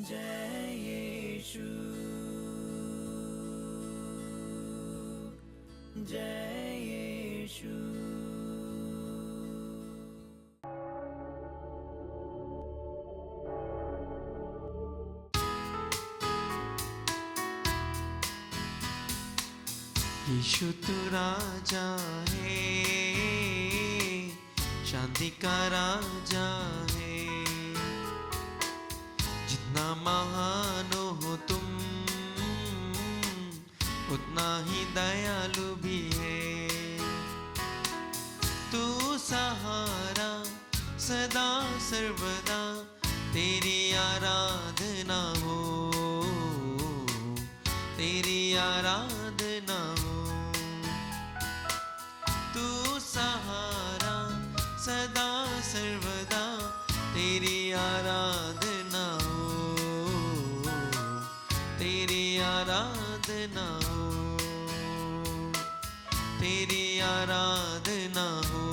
जय यीशु, जय यीशु। यीशु तू राजा है, शांति का राजा है। जितना महान हो तुम, उतना ही दयालु भी है। तू सहारा सदा सर्वदा, तेरी आराधना हो, तेरी आराधना हो। तू सहारा सदा सर्वदा, तेरी आराधना हो, तेरी आराधना हो, तेरी आराधना हो,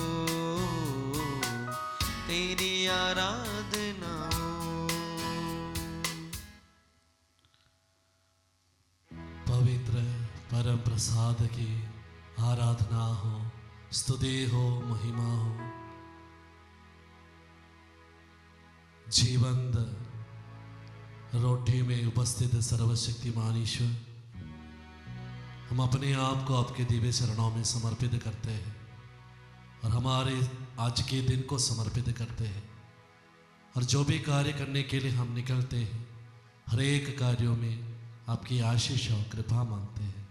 तेरी आराधना हो। पवित्र परम प्रसाद की आराधना हो, स्तुति हो, महिमा हो। जीवंत रोटी में उपस्थित सर्वशक्तिमान ईश्वर, हम अपने आप को आपके दिव्य चरणों में समर्पित करते हैं और हमारे आज के दिन को समर्पित करते हैं। और जो भी कार्य करने के लिए हम निकलते हैं, हर एक कार्यों में आपकी आशीष और कृपा मांगते हैं।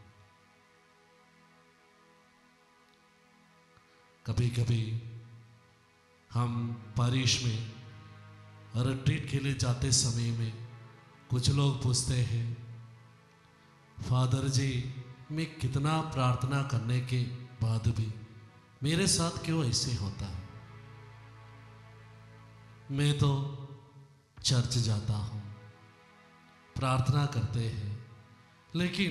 कभी कभी हम बारिश में रिट्रीट के लिए जाते समय में कुछ लोग पूछते हैं, फादर जी मैं कितना प्रार्थना करने के बाद भी मेरे साथ क्यों ऐसे होता है। मैं तो चर्च जाता हूँ, प्रार्थना करते हैं, लेकिन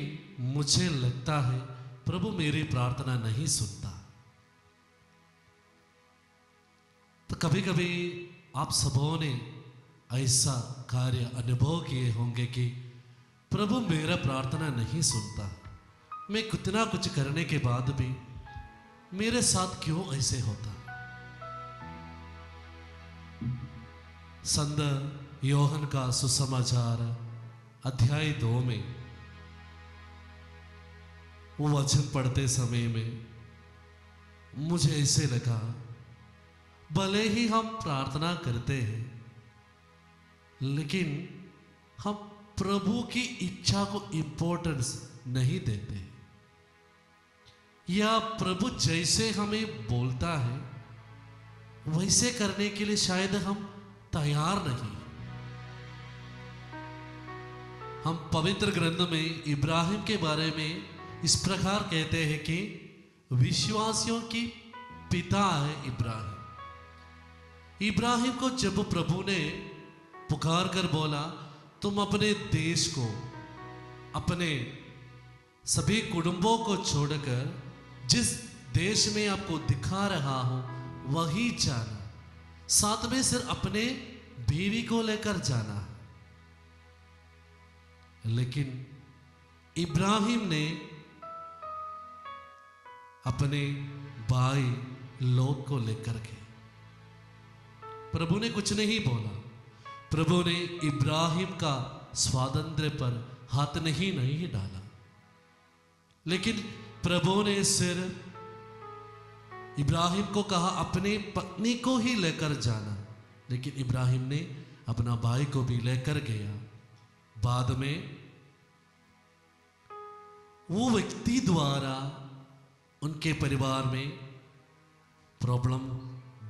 मुझे लगता है प्रभु मेरी प्रार्थना नहीं सुनता। तो कभी कभी आप सबों ने ऐसा कार्य अनुभव किए होंगे कि प्रभु मेरा प्रार्थना नहीं सुनता, मैं कितना कुछ करने के बाद भी मेरे साथ क्यों ऐसे होता। संत योहन का सुसमाचार अध्याय 2 में वो वचन पढ़ते समय में मुझे ऐसे लगा, भले ही हम प्रार्थना करते हैं, लेकिन हम प्रभु की इच्छा को इंपॉर्टेंस नहीं देते, या प्रभु जैसे हमें बोलता है वैसे करने के लिए शायद हम तैयार नहीं। हम पवित्र ग्रंथ में इब्राहिम के बारे में इस प्रकार कहते हैं कि विश्वासियों की पिता है इब्राहिम। इब्राहिम को जब प्रभु ने पुकार कर बोला, तुम अपने देश को, अपने सभी कुटुंबों को छोड़कर जिस देश में आपको दिखा रहा हूं वही जाना, साथ में सिर्फ अपने बीवी को लेकर जाना। लेकिन इब्राहिम ने अपने भाई लोत को लेकर के, प्रभु ने कुछ नहीं बोला। प्रभु ने इब्राहिम का स्वातंत्र्य पर हाथ नहीं डाला, लेकिन प्रभु ने सिर्फ इब्राहिम को कहा अपनी पत्नी को ही लेकर जाना, लेकिन इब्राहिम ने अपना भाई को भी लेकर गया। बाद में वो व्यक्ति द्वारा उनके परिवार में प्रॉब्लम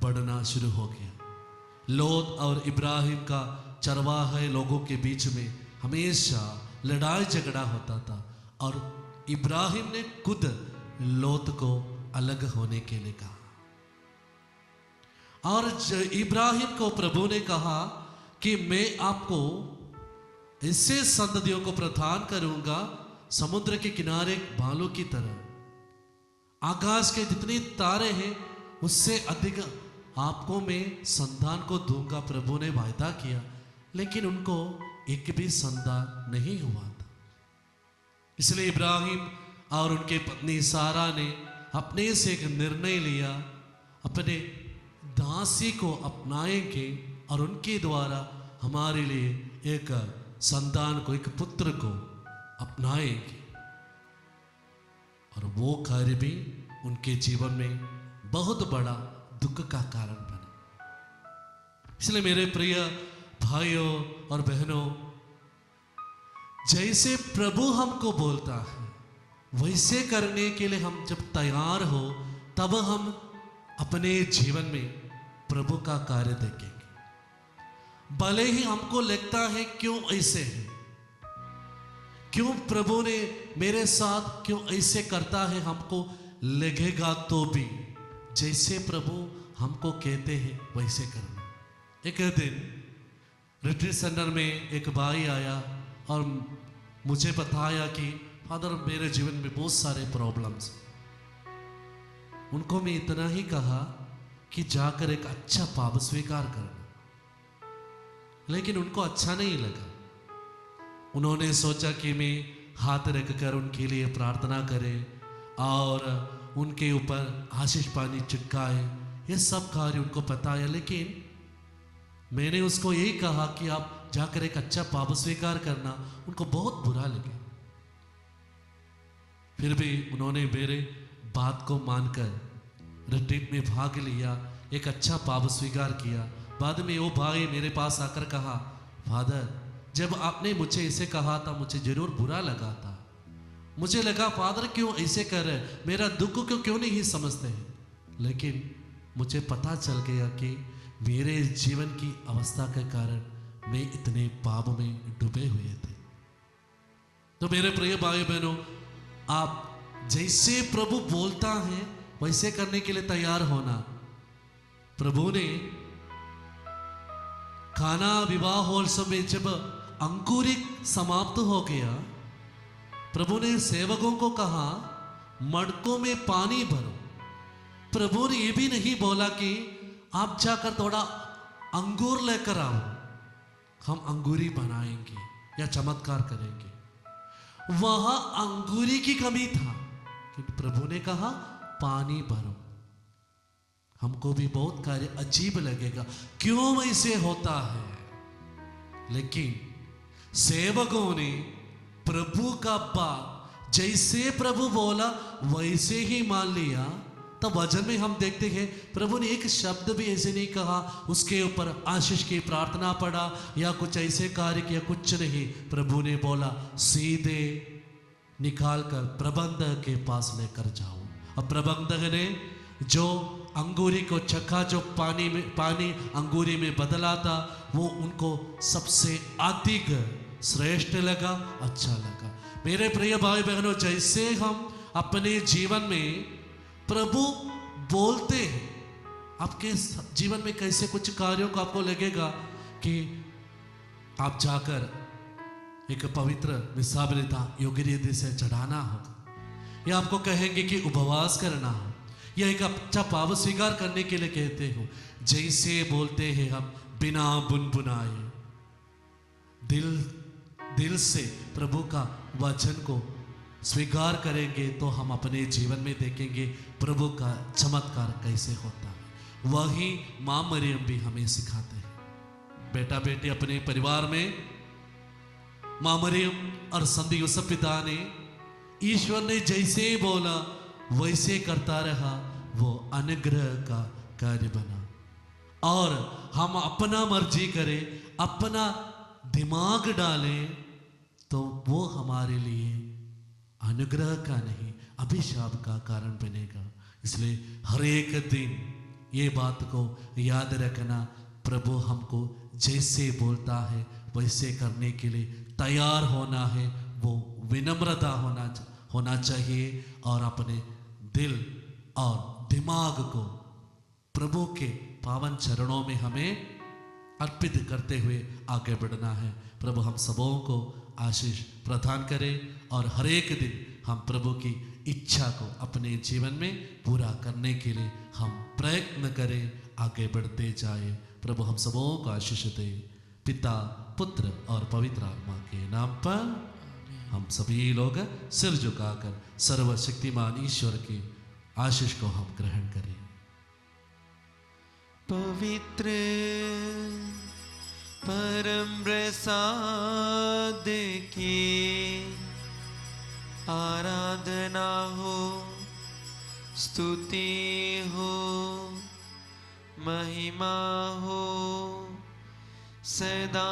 बढ़ना शुरू हो गया। लोत और इब्राहिम का चरवाहे लोगों के बीच में हमेशा लड़ाई झगड़ा होता था, और इब्राहिम ने खुद लोत को अलग होने के लिए कहा। और इब्राहिम को प्रभु ने कहा कि मैं आपको ऐसे संततियों को प्रदान करूंगा, समुद्र के किनारे भालू की तरह। आकाश के जितने तारे हैं उससे अधिक आपको मैं संतान को दूंगा, प्रभु ने वायदा किया। लेकिन उनको एक भी संतान नहीं हुआ था। इसलिए इब्राहिम और उनके पत्नी सारा ने अपने से एक निर्णय लिया, अपने दासी को अपनाएंगे और उनके द्वारा हमारे लिए एक संतान को, एक पुत्र को अपनाएंगे। और वो कार्य भी उनके जीवन में बहुत बड़ा दुख का कारण बना। इसलिए मेरे प्रिय भाइयों और बहनों, जैसे प्रभु हमको बोलता है वैसे करने के लिए हम जब तैयार हो, तब हम अपने जीवन में प्रभु का कार्य देखेंगे। भले ही हमको लगता है क्यों ऐसे है, क्यों प्रभु ने मेरे साथ क्यों ऐसे करता है, हमको लगेगा तो भी जैसे प्रभु हमको कहते हैं वैसे करना। एक दिन रिट्रीट सेंटर में एक भाई आया और मुझे बताया कि फादर मेरे जीवन में बहुत सारे प्रॉब्लम्स। उनको मैं इतना ही कहा कि जाकर एक अच्छा पाप स्वीकार करना, लेकिन उनको अच्छा नहीं लगा। उन्होंने सोचा कि मैं हाथ रखकर उनके लिए प्रार्थना करें और उनके ऊपर आशीष पानी चिपकाए, ये सब कार्य उनको पता है। लेकिन मैंने उसको यही कहा कि आप जाकर एक अच्छा पाप स्वीकार करना। उनको बहुत बुरा लगा, फिर भी उन्होंने मेरे बात को मानकर रिट्रीट में भाग लिया, एक अच्छा पाप स्वीकार किया। बाद में वो भाई मेरे पास आकर कहा, फादर जब आपने मुझे ऐसे कहा था मुझे जरूर बुरा लगा था। मुझे लगा फादर क्यों ऐसे कर रहे, मेरा दुख क्यों नहीं समझते हैं। लेकिन मुझे पता चल गया कि मेरे जीवन की अवस्था के कारण मैं इतने पाप में डूबे हुए थे। तो मेरे प्रिय भाई बहनों, आप जैसे प्रभु बोलता है वैसे करने के लिए तैयार होना। प्रभु ने खाना विवाह महोत्सव में जब अंकुरित समाप्त हो गया, प्रभु ने सेवकों को कहा मटकों में पानी भरो। प्रभु ने यह भी नहीं बोला कि आप जाकर थोड़ा अंगूर लेकर आओ, हम अंगूरी बनाएंगे या चमत्कार करेंगे। वहां अंगूरी की कमी था, क्योंकि प्रभु ने कहा पानी भरो। हमको भी बहुत कार्य अजीब लगेगा, क्यों ऐसे होता है, लेकिन सेवकों ने प्रभु का बात जैसे प्रभु बोला वैसे ही मान लिया। तब वचन में हम देखते हैं प्रभु ने एक शब्द भी ऐसे नहीं कहा, उसके ऊपर आशीष की प्रार्थना पड़ा या कुछ ऐसे कार्य किया, कुछ नहीं। प्रभु ने बोला सीधे निकाल कर प्रबंधक के पास लेकर जाओ। अब प्रबंधक ने जो अंगूरी को चखा, जो पानी अंगूरी में बदला था, वो उनको सबसे अधिक श्रेष्ठ लगा, अच्छा लगा। मेरे प्रिय भाई बहनों, जैसे हम अपने जीवन में प्रभु बोलते हैं, आपके जीवन में कैसे कुछ कार्यों को आपको लगेगा कि आप जाकर एक पवित्र निस्साबलिता योगिरीति से चढ़ाना होगा, या आपको कहेंगे कि उपवास करना हो, या एक अच्छा पाप स्वीकार करने के लिए कहते हो। जैसे बोलते हैं हम बिना बुनबुनाए दिल से प्रभु का वचन को स्वीकार करेंगे, तो हम अपने जीवन में देखेंगे प्रभु का चमत्कार कैसे होता है। वही मां मरियम भी हमें सिखाते हैं। बेटा बेटी अपने परिवार में मां मरियम और संत यूसुफ पिता ने, ईश्वर ने जैसे बोला वैसे करता रहा, वो अनुग्रह का कार्य बना। और हम अपना मर्जी करें, अपना दिमाग डालें, तो वो हमारे लिए अनुग्रह का नहीं अभिशाप का कारण बनेगा। इसलिए हर एक दिन ये बात को याद रखना, प्रभु हमको जैसे बोलता है वैसे करने के लिए तैयार होना है। वो विनम्रता होना चाहिए और अपने दिल और दिमाग को प्रभु के पावन चरणों में हमें अर्पित करते हुए आगे बढ़ना है। प्रभु हम सबों को आशीष प्रदान करें और हर एक दिन हम प्रभु की इच्छा को अपने जीवन में पूरा करने के लिए हम प्रयत्न करें, आगे बढ़ते जाए। प्रभु हम सबों को आशीष दे। पिता पुत्र और पवित्र आत्मा के नाम पर हम सभी लोग सिर झुकाकर सर्वशक्तिमान ईश्वर की आशीष को हम ग्रहण करें। पवित्र परम प्रसाद की आराधना हो, स्तुति हो, महिमा हो सदा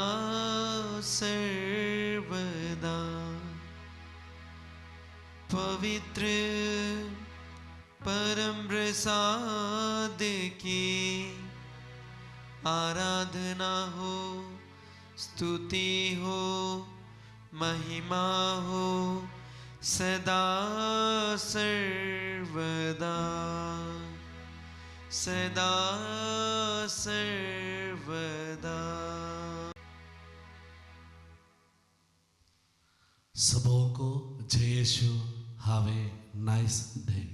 सर्वदा। पवित्र परम प्रसाद की आराधना हो, स्तुति हो, महिमा हो सदा सर्वदा, सदा सर्वदा। सबों को जय यीशु, हैव ए नाइस डे।